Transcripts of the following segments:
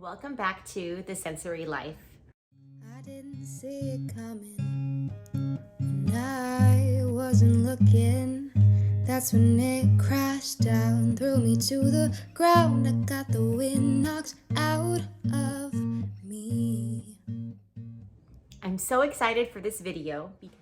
Welcome back to The Sensory Life. I didn't see it coming when I wasn't looking. That's when it crashed down, threw me to the ground. I got the wind knocked out of me. I'm so excited for this video because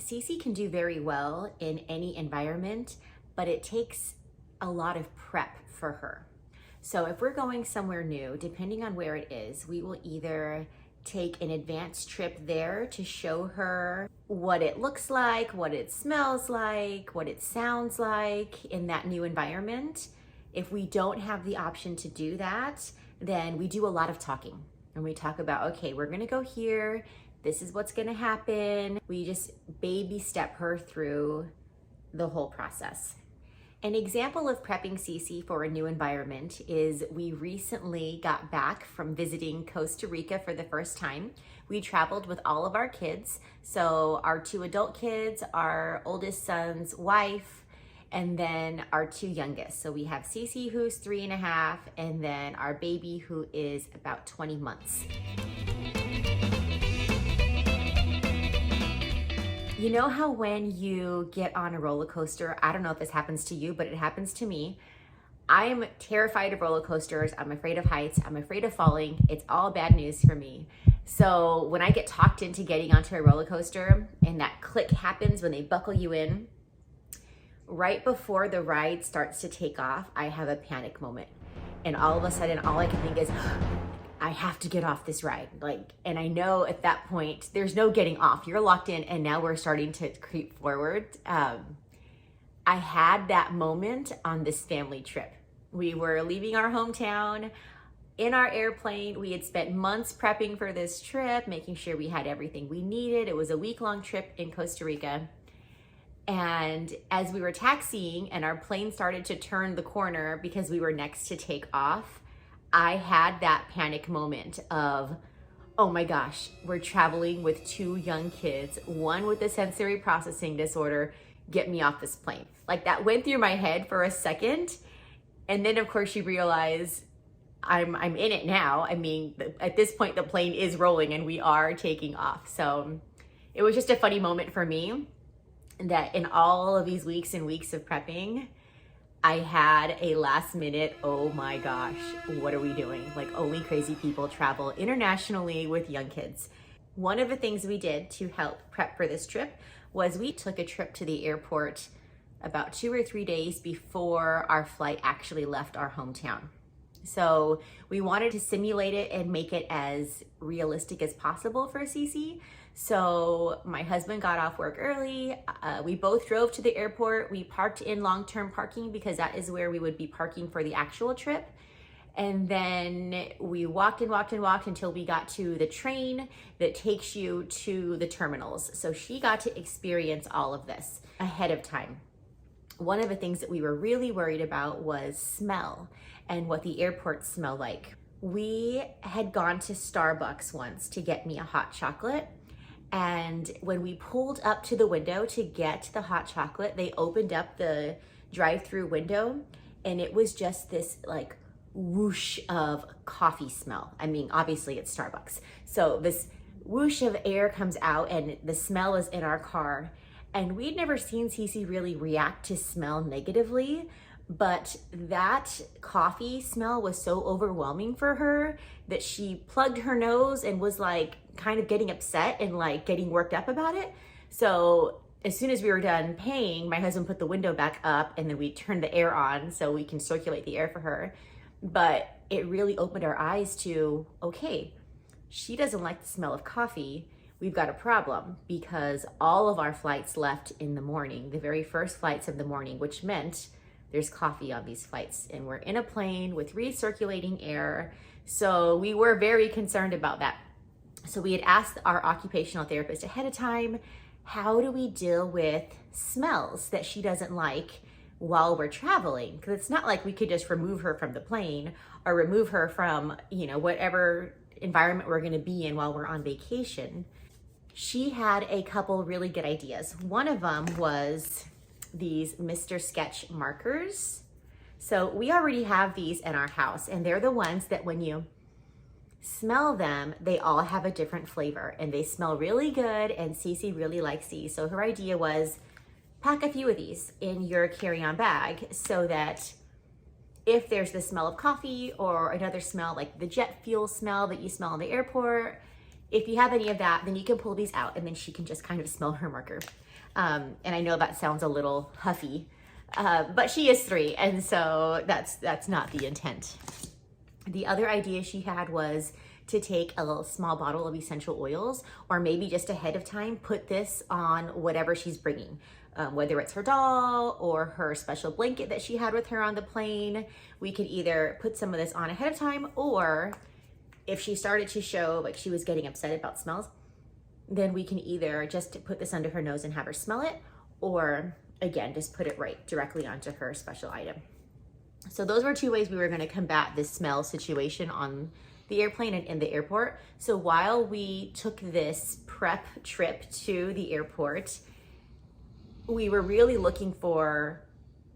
Cece can do very well in any environment, but it takes a lot of prep for her. So if we're going somewhere new, depending on where it is, we will either take an advanced trip there to show her what it looks like, what it smells like, what it sounds like in that new environment. If we don't have the option to do that, then we do a lot of talking. And we talk about, okay, we're gonna go here, this is what's gonna happen. We just baby step her through the whole process. An example of prepping Cece for a new environment is we recently got back from visiting Costa Rica for the first time. We traveled with all of our kids. So our 2 adult kids, our oldest son's wife, and then our 2 youngest. So we have Cece, who's 3.5, and then our baby, who is about 20 months. You know how when you get on a roller coaster, I don't know if this happens to you, but it happens to me. I'm terrified of roller coasters. I'm afraid of heights. I'm afraid of falling. It's all bad news for me. So when I get talked into getting onto a roller coaster and that click happens when they buckle you in, right before the ride starts to take off, I have a panic moment. And all of a sudden, all I can think is, I have to get off this ride. And I know at that point, there's no getting off. You're locked in, and now we're starting to creep forward. I had that moment on this family trip. We were leaving our hometown in our airplane. We had spent months prepping for this trip, making sure we had everything we needed. It was a week-long trip in Costa Rica. And as we were taxiing and our plane started to turn the corner because we were next to take off, I had that panic moment of, oh my gosh, we're traveling with 2 young kids, one with a sensory processing disorder, get me off this plane. Like, that went through my head for a second. And then of course you realize I'm in it now. I mean, at this point the plane is rolling and we are taking off. So it was just a funny moment for me that in all of these weeks and weeks of prepping, I had a last minute, oh my gosh, what are we doing? Like, only crazy people travel internationally with young kids. One of the things we did to help prep for this trip was we took a trip to the airport about 2 or 3 days before our flight actually left our hometown. So we wanted to simulate it and make it as realistic as possible for Cece. So my husband got off work early. We both drove to the airport. We parked in long-term parking because that is where we would be parking for the actual trip. And then we walked and walked and walked until we got to the train that takes you to the terminals. So she got to experience all of this ahead of time. One of the things that we were really worried about was smell and what the airports smell like. We had gone to Starbucks once to get me a hot chocolate. And when we pulled up to the window to get the hot chocolate, they opened up the drive-through window and it was just this like whoosh of coffee smell. I mean, obviously it's Starbucks. So this whoosh of air comes out and the smell is in our car. And we'd never seen Cece really react to smell negatively, but that coffee smell was so overwhelming for her that she plugged her nose and was like kind of getting upset and like getting worked up about it. So as soon as we were done paying, my husband put the window back up and then we turned the air on so we can circulate the air for her. But it really opened our eyes to, okay, she doesn't like the smell of coffee. We've got a problem because all of our flights left in the morning, the very first flights of the morning, which meant there's coffee on these flights and we're in a plane with recirculating air. So we were very concerned about that. So we had asked our occupational therapist ahead of time, how do we deal with smells that she doesn't like while we're traveling? Because it's not like we could just remove her from the plane or remove her from, whatever environment we're going to be in while we're on vacation. she had a couple really good ideas. One of them was these Mr. Sketch markers. So we already have these in our house, and they're the ones that when you smell them, they all have a different flavor and they smell really good, and Cece really likes these. So her idea was pack a few of these in your carry-on bag so that if there's the smell of coffee or another smell like the jet fuel smell that you smell in the airport, if you have any of that, then you can pull these out and then she can just kind of smell her marker. And I know that sounds a little huffy, but she is 3, and so that's not the intent. The other idea she had was to take a little small bottle of essential oils, or maybe just ahead of time, put this on whatever she's bringing, whether it's her doll or her special blanket that she had with her on the plane. We could either put some of this on ahead of time, or if she started to show like she was getting upset about smells, then we can either just put this under her nose and have her smell it, or again, just put it right directly onto her special item. So those were 2 ways we were going to combat this smell situation on the airplane and in the airport. So while we took this prep trip to the airport, we were really looking for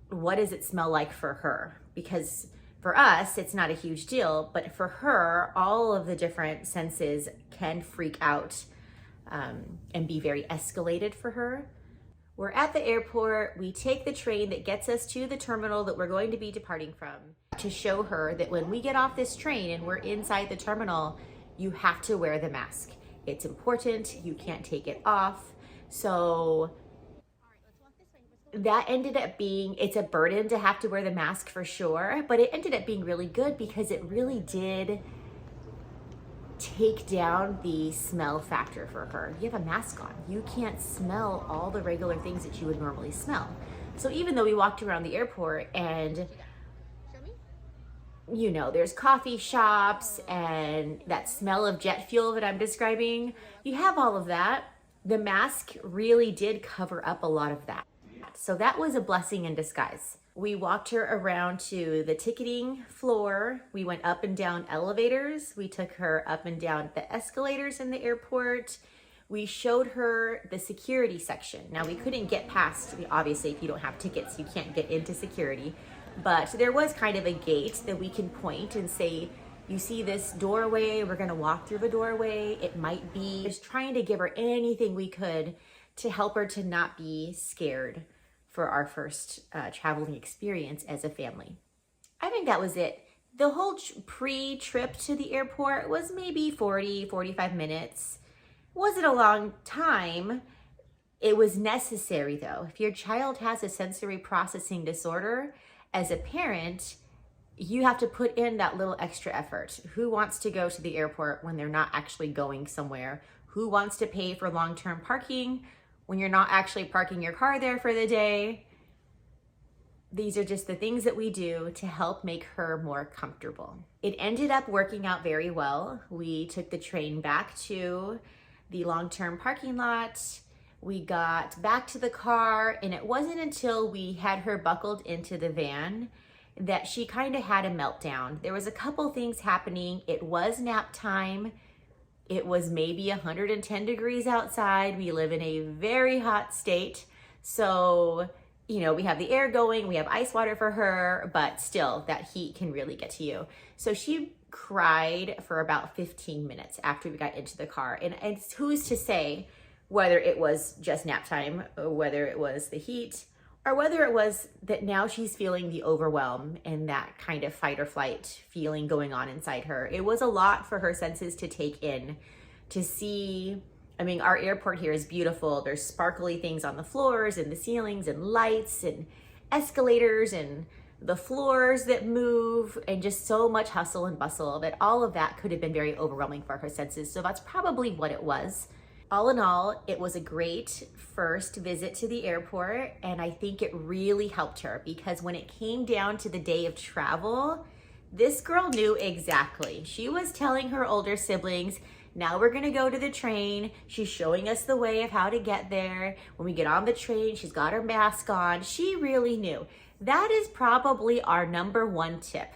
what does it smell like for her? Because for us, it's not a huge deal, but for her, all of the different senses can freak out and be very escalated for her. We're at the airport, we take the train that gets us to the terminal that we're going to be departing from, to show her that when we get off this train and we're inside the terminal, you have to wear the mask. It's important, you can't take it off. So that ended up being, it's a burden to have to wear the mask for sure, but it ended up being really good because it really did take down the smell factor for her. You have a mask on, you can't smell all the regular things that you would normally smell. So even though we walked around the airport and you know, there's coffee shops and that smell of jet fuel that I'm describing, you have all of that, the mask really did cover up a lot of that. So that was a blessing in disguise. We walked her around to the ticketing floor. We went up and down elevators. We took her up and down the escalators in the airport. We showed her the security section. Now we couldn't get past, obviously if you don't have tickets, you can't get into security, but there was kind of a gate that we can point and say, you see this doorway, we're gonna walk through the doorway. It might be just trying to give her anything we could to help her to not be scared for our first traveling experience as a family. I think that was it. The whole pre-trip to the airport was maybe 40, 45 minutes. Wasn't a long time. It was necessary though. If your child has a sensory processing disorder, as a parent, you have to put in that little extra effort. Who wants to go to the airport when they're not actually going somewhere? Who wants to pay for long-term parking when you're not actually parking your car there for the day? These are just the things that we do to help make her more comfortable. It ended up working out very well. We took the train back to the long-term parking lot. We got back to the car, and it wasn't until we had her buckled into the van that she kind of had a meltdown. There was a couple things happening. It was nap time. It was maybe 110 degrees outside. We live in a very hot state. So, you know, we have the air going, we have ice water for her, but still that heat can really get to you. So she cried for about 15 minutes after we got into the car. And who's to say whether it was just nap time, or whether it was the heat, or whether it was that now she's feeling the overwhelm and that kind of fight or flight feeling going on inside her. It was a lot for her senses to take in, to see. I mean, our airport here is beautiful. There's sparkly things on the floors and the ceilings and lights and escalators and the floors that move and just so much hustle and bustle that all of that could have been very overwhelming for her senses. So that's probably what it was. All in all, it was a great first visit to the airport, and I think it really helped her because when it came down to the day of travel, this girl knew exactly. She was telling her older siblings, now we're gonna go to the train. She's showing us the way of how to get there. When we get on the train, she's got her mask on. She really knew. That is probably our #1 tip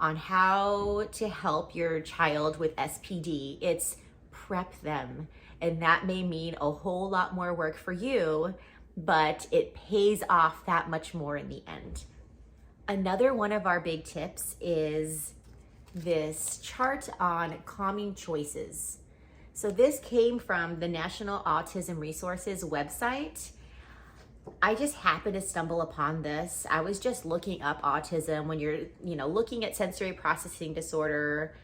on how to help your child with SPD. It's prep them. And that may mean a whole lot more work for you, but it pays off that much more in the end. Another one of our big tips is this chart on calming choices. So this came from the National Autism Resources website. I just happened to stumble upon this. I was just looking up autism. When you're, looking at sensory processing disorder,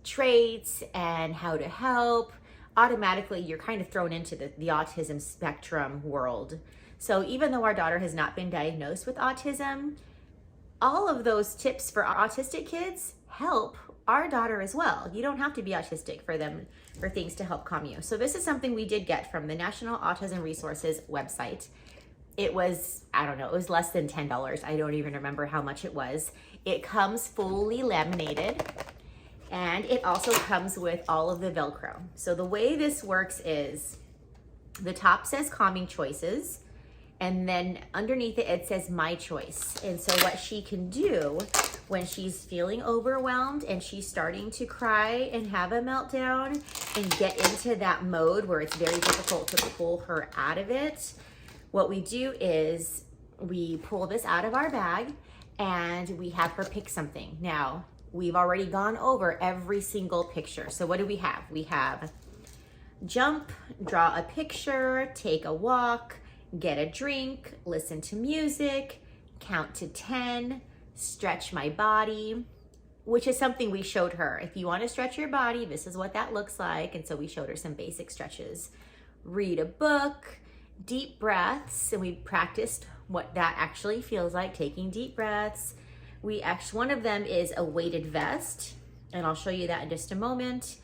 traits and how to help, automatically you're kind of thrown into the autism spectrum world. So even though our daughter has not been diagnosed with autism, all of those tips for autistic kids help our daughter as well. You don't have to be autistic for things to help calm you. So this is something we did get from the National Autism Resources website. It was, it was less than $10. I don't even remember how much it was. It comes fully laminated, and it also comes with all of the Velcro. So the way this works is the top says calming choices, and then underneath it, it says my choice. And so what she can do when she's feeling overwhelmed and she's starting to cry and have a meltdown and get into that mode where it's very difficult to pull her out of it, what we do is we pull this out of our bag and we have her pick something. Now, we've already gone over every single picture. So what do we have? We have jump, draw a picture, take a walk, get a drink, listen to music, count to 10, stretch my body, which is something we showed her. If you want to stretch your body, this is what that looks like. And so we showed her some basic stretches. Read a book, deep breaths, and we practiced what that actually feels like, taking deep breaths. One of them is a weighted vest, and I'll show you that in just a moment.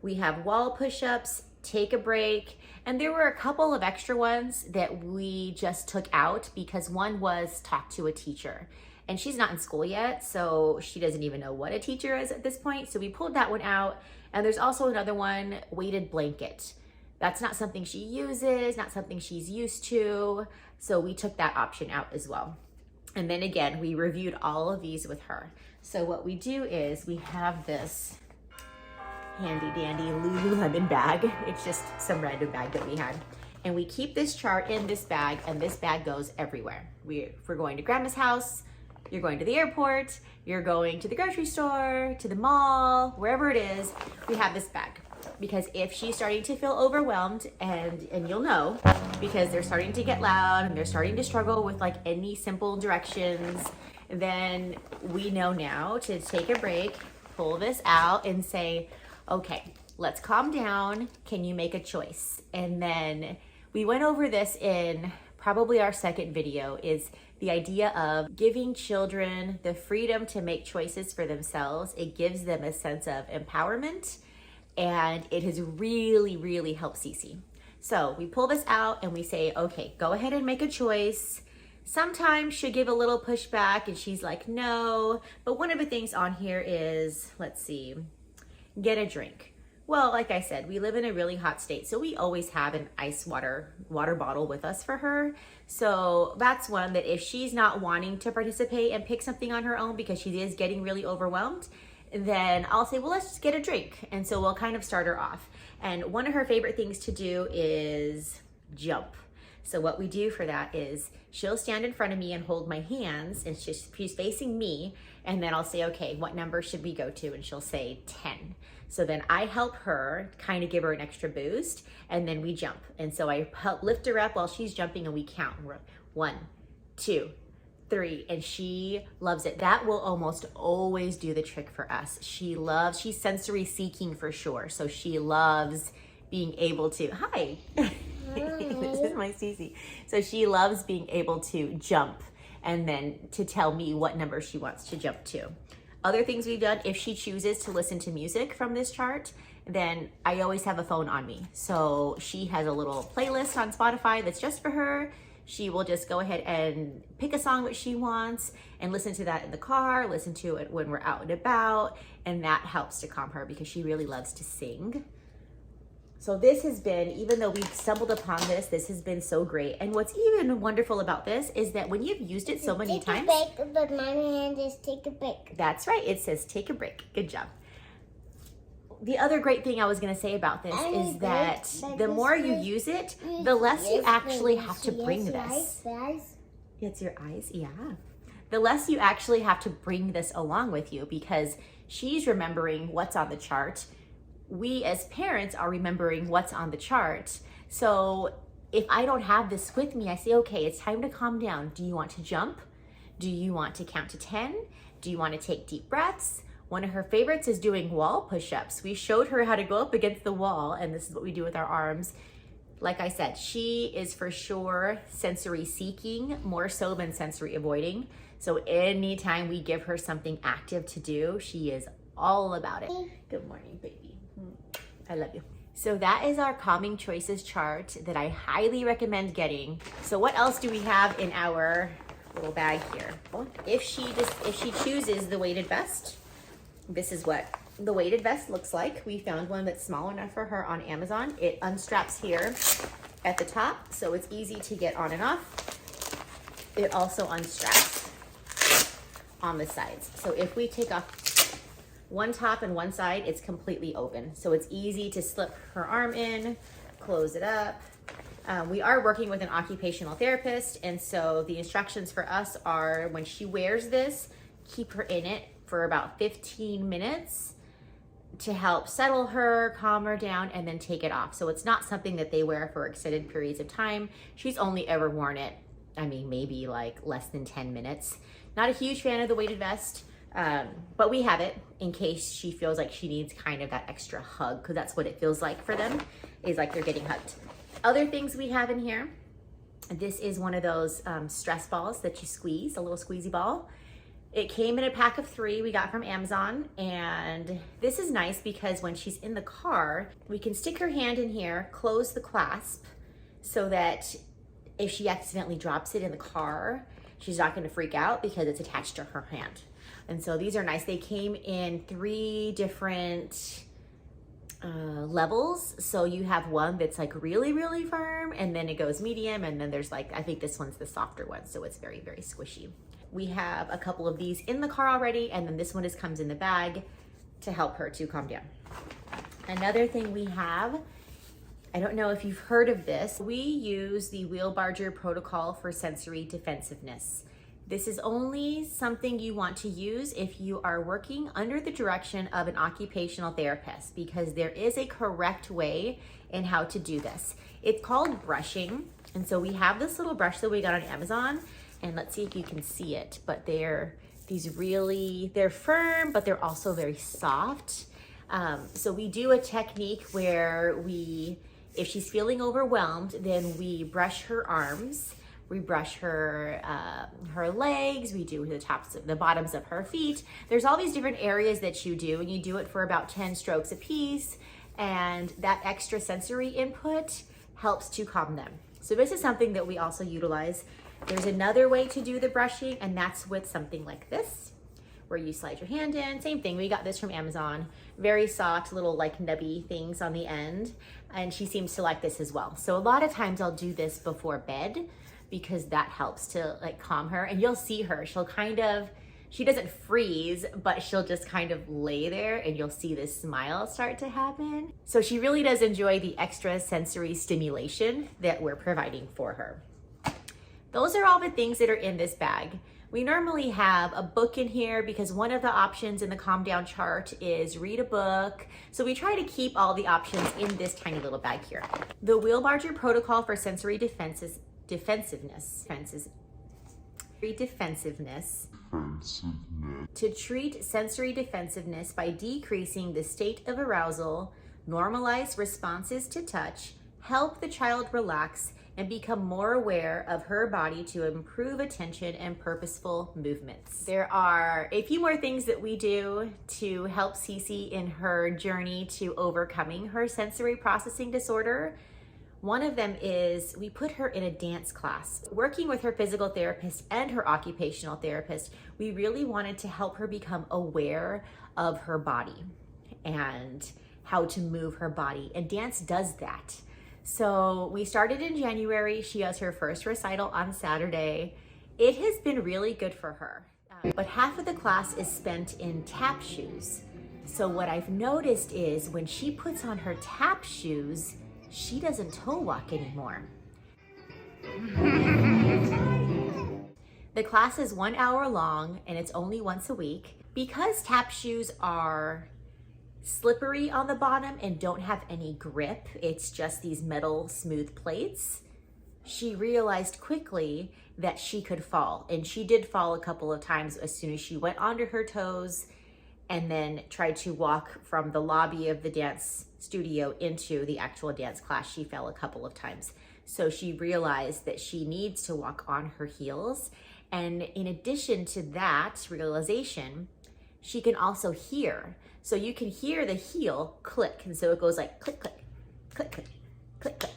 We have wall push-ups, take a break, and there were a couple of extra ones that we just took out because one was talk to a teacher. And she's not in school yet, so she doesn't even know what a teacher is at this point. So we pulled that one out. And there's also another one, weighted blanket. That's not something she uses, not something she's used to. So we took that option out as well. And then again, we reviewed all of these with her. So what we do is we have this handy dandy Lululemon bag. It's just some random bag that we had. And we keep this chart in this bag, and this bag goes everywhere. If we're going to grandma's house, you're going to the airport, you're going to the grocery store, to the mall, wherever it is, we have this bag. Because if she's starting to feel overwhelmed, and you'll know, because they're starting to get loud and they're starting to struggle with like any simple directions, then we know now to take a break, pull this out and say, okay, let's calm down. Can you make a choice? And then we went over this in probably our second video, is the idea of giving children the freedom to make choices for themselves. It gives them a sense of empowerment, and it has really, really helped Cece. So we pull this out and we say, okay, go ahead and make a choice. Sometimes she'll give a little pushback and she's like, no. But one of the things on here is, let's see, get a drink. Well, like I said, we live in a really hot state, so we always have an ice water bottle with us for her. So that's one that if she's not wanting to participate and pick something on her own because she is getting really overwhelmed, then I'll say, well, let's just get a drink. And so we'll kind of start her off. And one of her favorite things to do is jump. So what we do for that is she'll stand in front of me and hold my hands, and she's facing me, and then I'll say, okay, what number should we go to? And she'll say 10. So then I help her, kind of give her an extra boost, and then we jump. And so I help lift her up while she's jumping, and we count. 1, 2, 3, and she loves it. That will almost always do the trick for us. She's sensory seeking for sure. So she loves being able to, hi. This is my Cece. So she loves being able to jump and then to tell me what number she wants to jump to. Other things we've done, if she chooses to listen to music from this chart, then I always have a phone on me. So she has a little playlist on Spotify that's just for her. She will just go ahead and pick a song that she wants and listen to that in the car, listen to it when we're out and about, and that helps to calm her because she really loves to sing. So this has been, even though we've stumbled upon this has been so great. And what's even wonderful about this is that when you've used it so many times. Take a break, but my hand is take a break. That's right. It says take a break. Good job. the other great thing I was going to say about this is that the more you use it, the less you actually have to bring this. It's your eyes, yeah. The less you actually have to bring this along with you, because she's remembering what's on the chart. We as parents are remembering what's on the chart. So if I don't have this with me, I say, okay, it's time to calm down. Do you want to jump? Do you want to count to 10? Do you want to take deep breaths? One of her favorites is doing wall push-ups. We showed her how to go up against the wall, and this is what we do with our arms. Like I said, she is for sure sensory seeking, more so than sensory avoiding. So anytime we give her something active to do, she is all about it. Good morning, baby. I love you. So that is our calming choices chart that I highly recommend getting. So what else do we have in our little bag here? If she chooses the weighted vest, this is what the weighted vest looks like. We found one that's small enough for her on Amazon. It unstraps here at the top, so it's easy to get on and off. It also unstraps on the sides. So if we take off one top and one side, it's completely open. So it's easy to slip her arm in, close it up. We are working with an occupational therapist, and so the instructions for us are when she wears this, keep her in it for about 15 minutes to help settle her, calm her down, and then take it off. So it's not something that they wear for extended periods of time. She's only ever worn it, I mean, maybe like less than 10 minutes. Not a huge fan of the weighted vest, but we have it in case she feels like she needs kind of that extra hug, because that's what it feels like for them, is like they're getting hugged. Other things we have in here, this is one of those stress balls that you squeeze, a little squeezy ball. It came in a pack of 3 we got from Amazon, and this is nice because when she's in the car, we can stick her hand in here, close the clasp, so that if she accidentally drops it in the car, she's not gonna freak out because it's attached to her hand. And so these are nice. They came in 3 different levels. So you have one that's like really, really firm, and then it goes medium, and then there's like, I think this one's the softer one, so it's very, very squishy. We have a couple of these in the car already, and then this one comes in the bag to help her to calm down. Another thing we have, I don't know if you've heard of this, we use the Wheelbarger protocol for sensory defensiveness. This is only something you want to use if you are working under the direction of an occupational therapist, because there is a correct way in how to do this. It's called brushing. And so we have this little brush that we got on Amazon, and let's see if you can see it, but they're firm, but they're also very soft. So we do a technique where if she's feeling overwhelmed, then we brush her arms, we brush her legs, we do the bottoms of her feet. There's all these different areas that you do, and you do it for about 10 strokes a piece, and that extra sensory input helps to calm them. So this is something that we also utilize. There's another way to do the brushing, and that's with something like this, where you slide your hand in. Same thing, we got this from Amazon. Very soft little like nubby things on the end, and she seems to like this as well. So a lot of times I'll do this before bed, because that helps to like calm her. And you'll see her, she doesn't freeze, but she'll just kind of lay there, and you'll see this smile start to happen. So she really does enjoy the extra sensory stimulation that we're providing for her. Those are all the things that are in this bag. We normally have a book in here because one of the options in the calm down chart is read a book. So we try to keep all the options in this tiny little bag here. The Wheelbarger protocol for sensory defensiveness. To treat sensory defensiveness by decreasing the state of arousal, normalize responses to touch, help the child relax, and become more aware of her body to improve attention and purposeful movements. There are a few more things that we do to help Cece in her journey to overcoming her sensory processing disorder. One of them is we put her in a dance class. Working with her physical therapist and her occupational therapist, we really wanted to help her become aware of her body and how to move her body, and dance does that. So we started in January. She has her first recital on Saturday. It has been really good for her. But half of the class is spent in tap shoes. So what I've noticed is when she puts on her tap shoes, she doesn't toe walk anymore. The class is 1 hour long and it's only once a week. Because tap shoes are slippery on the bottom and don't have any grip, it's just these metal smooth plates, she realized quickly that she could fall. And she did fall a couple of times as soon as she went onto her toes and then tried to walk from the lobby of the dance studio into the actual dance class. She fell a couple of times. So she realized that she needs to walk on her heels. And in addition to that realization, she can also hear. So you can hear the heel click. And so it goes like click, click, click, click, click, click.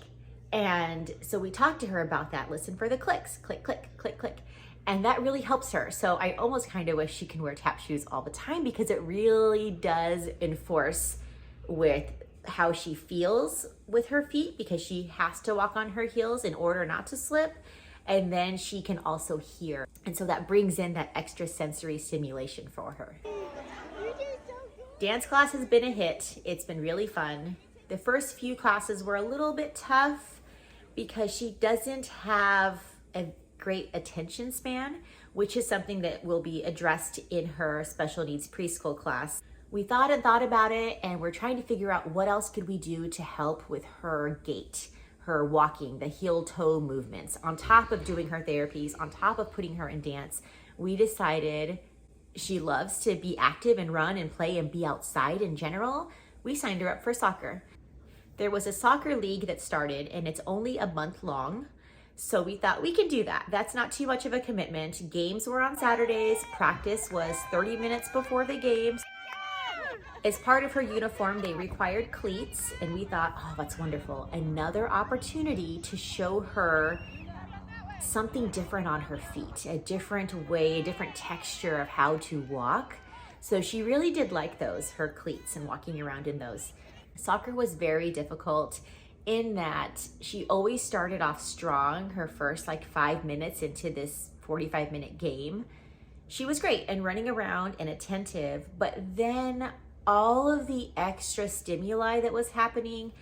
And so we talked to her about that. Listen for the clicks, click, click, click, click. And that really helps her. So I almost kind of wish she can wear tap shoes all the time because it really does enforce with how she feels with her feet, because she has to walk on her heels in order not to slip. And then she can also hear. And so that brings in that extra sensory stimulation for her. Dance class has been a hit. It's been really fun. The first few classes were a little bit tough because she doesn't have a great attention span, which is something that will be addressed in her special needs preschool class. We thought and thought about it, and we're trying to figure out what else could we do to help with her gait, her walking, the heel toe movements. On top of doing her therapies, on top of putting her in dance, we decided she loves to be active and run and play and be outside in general. We signed her up for soccer. There was a soccer league that started and it's only a month long. So we thought we can do that. That's not too much of a commitment. Games were on Saturdays. Practice was 30 minutes before the games. As part of her uniform, they required cleats, and we thought, oh, that's wonderful. Another opportunity to show her something different on her feet, a different way, a different texture of how to walk. So she really did like those, her cleats, and walking around in those. Soccer was very difficult in that she always started off strong. Her first 5 minutes into this 45-minute game, she was great and running around and attentive, but then all of the extra stimuli that was happening,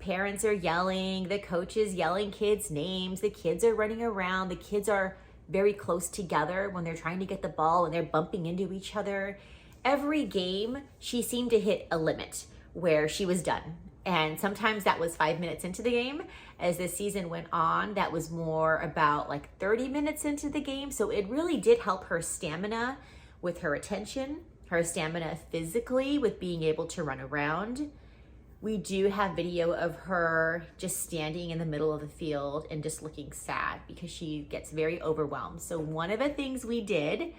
parents are yelling, the coach is yelling kids' names, the kids are running around, the kids are very close together when they're trying to get the ball and they're bumping into each other. Every game, she seemed to hit a limit where she was done. And sometimes that was 5 minutes into the game. As the season went on, that was more about 30 minutes into the game. So it really did help her stamina with her attention, her stamina physically with being able to run around. We do have video of her just standing in the middle of the field and just looking sad because she gets very overwhelmed. So one of the things we did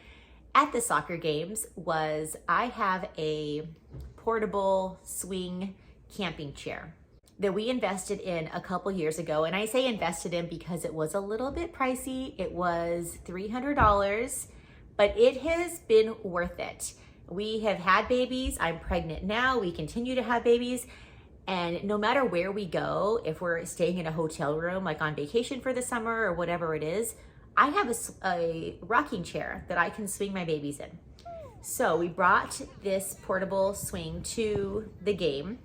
at the soccer games was I have a portable swing camping chair that we invested in a couple years ago. And I say invested in because it was a little bit pricey. It was $300, but it has been worth it. We have had babies. I'm pregnant now. We continue to have babies. And no matter where we go, if we're staying in a hotel room, on vacation for the summer or whatever it is, I have a rocking chair that I can swing my babies in. So we brought this portable swing to the game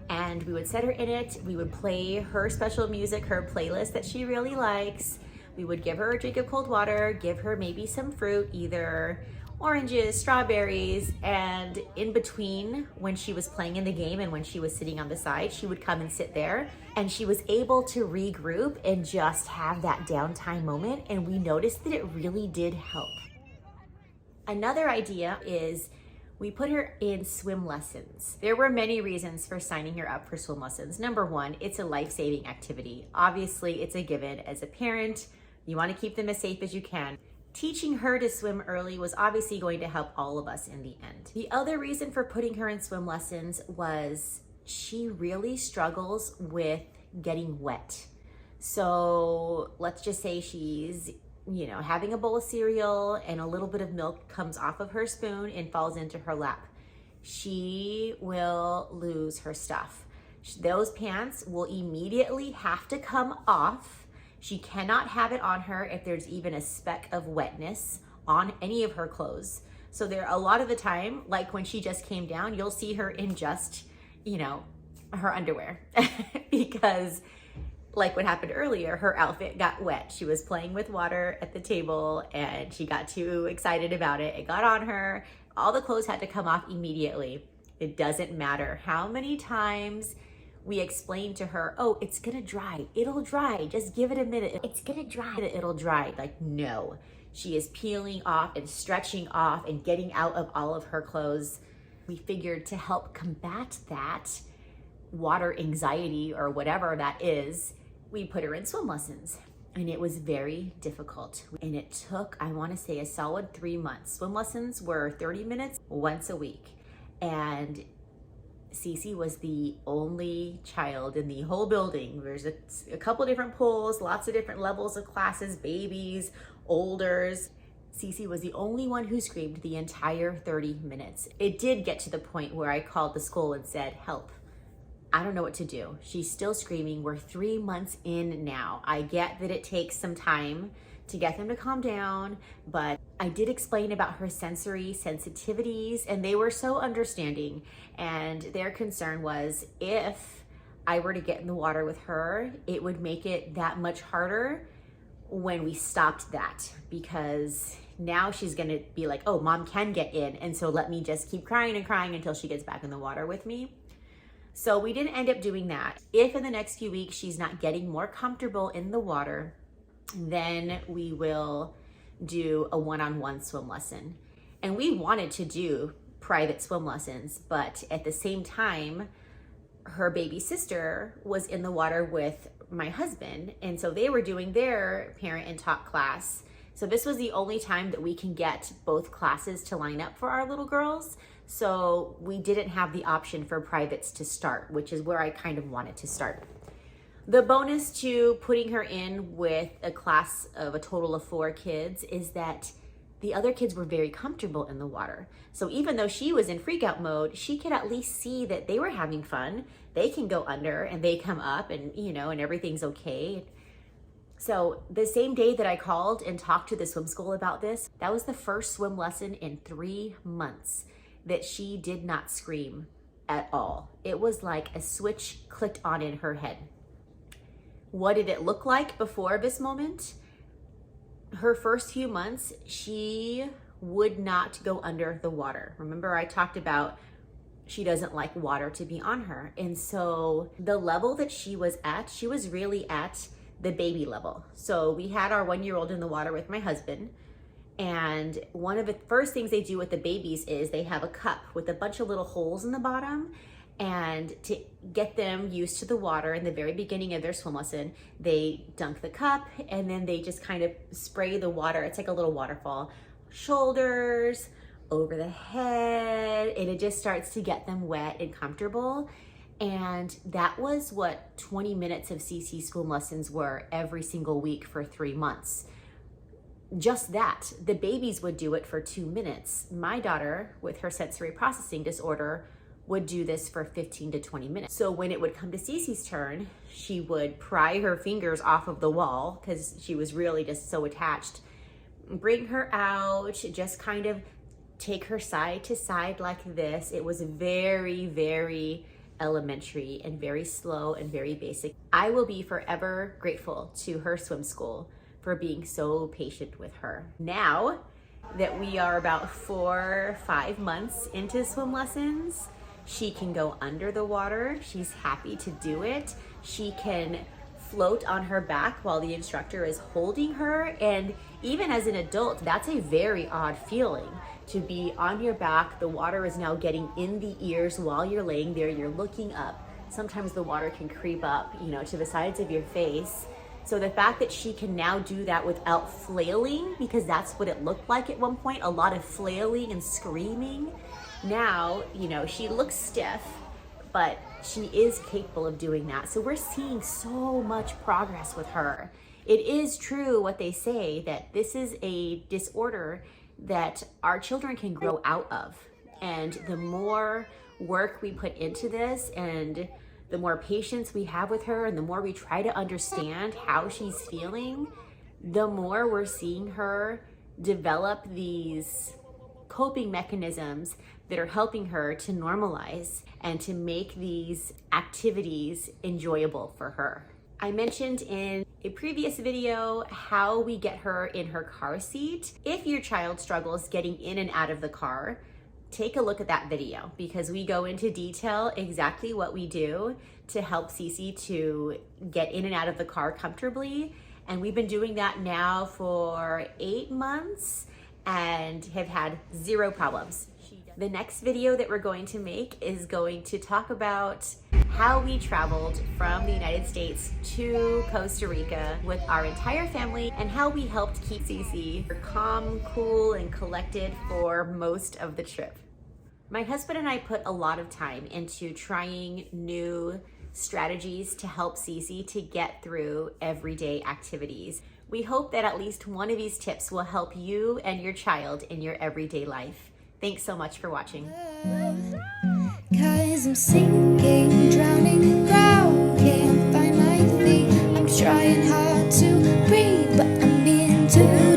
and we would set her in it. We would play her special music, her playlist that she really likes. We would give her a drink of cold water, give her maybe some fruit, either oranges, strawberries, and in between when she was playing in the game and when she was sitting on the side, she would come and sit there and she was able to regroup and just have that downtime moment. And we noticed that it really did help. Another idea is we put her in swim lessons. There were many reasons for signing her up for swim lessons. Number one, it's a life-saving activity. Obviously, it's a given. As a parent, you want to keep them as safe as you can. Teaching her to swim early was obviously going to help all of us in the end. The other reason for putting her in swim lessons was she really struggles with getting wet. So let's just say she's having a bowl of cereal and a little bit of milk comes off of her spoon and falls into her lap. She will lose her stuff. Those pants will immediately have to come off. She cannot have it on her if there's even a speck of wetness on any of her clothes. So there, a lot of the time, like when she just came down, you'll see her in just, you know, her underwear because like what happened earlier, her outfit got wet. She was playing with water at the table and she got too excited about it. It got on her. All the clothes had to come off immediately. It doesn't matter how many times we explain to her, oh, it's gonna dry. It'll dry. Just give it a minute. It's gonna dry. It'll dry. Like, no. She is peeling off and stretching off and getting out of all of her clothes. We figured to help combat that water anxiety or whatever that is, we put her in swim lessons. And it was very difficult. And it took, I wanna say, a solid 3 months. Swim lessons were 30 minutes once a week. And Cece was the only child in the whole building. There's a couple different pools, lots of different levels of classes, babies, olders. Cece was the only one who screamed the entire 30 minutes. It did get to the point where I called the school and said, help. I don't know what to do. She's still screaming. We're 3 months in now. I get that it takes some time to get them to calm down, but I did explain about her sensory sensitivities and they were so understanding. And their concern was if I were to get in the water with her, it would make it that much harder when we stopped that, because now she's gonna be like, oh, mom can get in. And so let me just keep crying and crying until she gets back in the water with me. So we didn't end up doing that. If in the next few weeks she's not getting more comfortable in the water, then we will do a one-on-one swim lesson. And we wanted to do private swim lessons, but at the same time, her baby sister was in the water with my husband. And so they were doing their parent and talk class. So this was the only time that we can get both classes to line up for our little girls. So we didn't have the option for privates to start, which is where I kind of wanted to start. The bonus to putting her in with a class of a total of 4 kids is that the other kids were very comfortable in the water. So even though she was in freak out mode, she could at least see that they were having fun. They can go under and they come up and, you know, and everything's okay. So the same day that I called and talked to the swim school about this, that was the first swim lesson in 3 months that she did not scream at all. It was like a switch clicked on in her head. What did it look like before this moment? Her first few months, she would not go under the water. Remember, I talked about she doesn't like water to be on her. And so the level that she was really at the baby level. So we had our 1-year-old in the water with my husband. And one of the first things they do with the babies is they have a cup with a bunch of little holes in the bottom. And to get them used to the water in the very beginning of their swim lesson, they dunk the cup and then they just kind of spray the water. It's like a little waterfall. Shoulders, over the head, and it just starts to get them wet and comfortable. And that was what 20 minutes of CC swim lessons were every single week for 3 months. Just that. The babies would do it for 2 minutes. My daughter, with her sensory processing disorder, would do this for 15 to 20 minutes. So when it would come to Cece's turn, she would pry her fingers off of the wall because she was really just so attached. Bring her out, just kind of take her side to side like this. It was very, very elementary and very slow and very basic. I will be forever grateful to her swim school for being so patient with her. Now that we are about 4 or 5 months into swim lessons, she can go under the water. She's happy to do it. She can float on her back while the instructor is holding her. And even as an adult, that's a very odd feeling to be on your back. The water is now getting in the ears while you're laying there. You're looking up. Sometimes the water can creep up, you know, to the sides of your face. So the fact that she can now do that without flailing, because that's what it looked like at one point, a lot of flailing and screaming. Now, you know, she looks stiff, but she is capable of doing that. So we're seeing so much progress with her. It is true what they say, that this is a disorder that our children can grow out of. And the more work we put into this and the more patience we have with her and the more we try to understand how she's feeling, the more we're seeing her develop these coping mechanisms that are helping her to normalize and to make these activities enjoyable for her. I mentioned in a previous video how we get her in her car seat. If your child struggles getting in and out of the car, take a look at that video because we go into detail exactly what we do to help Cece to get in and out of the car comfortably. And we've been doing that now for 8 months and have had 0 problems. The next video that we're going to make is going to talk about how we traveled from the United States to Costa Rica with our entire family and how we helped keep Cece calm, cool, and collected for most of the trip. My husband and I put a lot of time into trying new strategies to help Cece to get through everyday activities. We hope that at least one of these tips will help you and your child in your everyday life. Thanks so much for watching. 'Cause I'm sinking, drowning, ground, can't find my feet. I'm trying hard to breathe, but I'm being too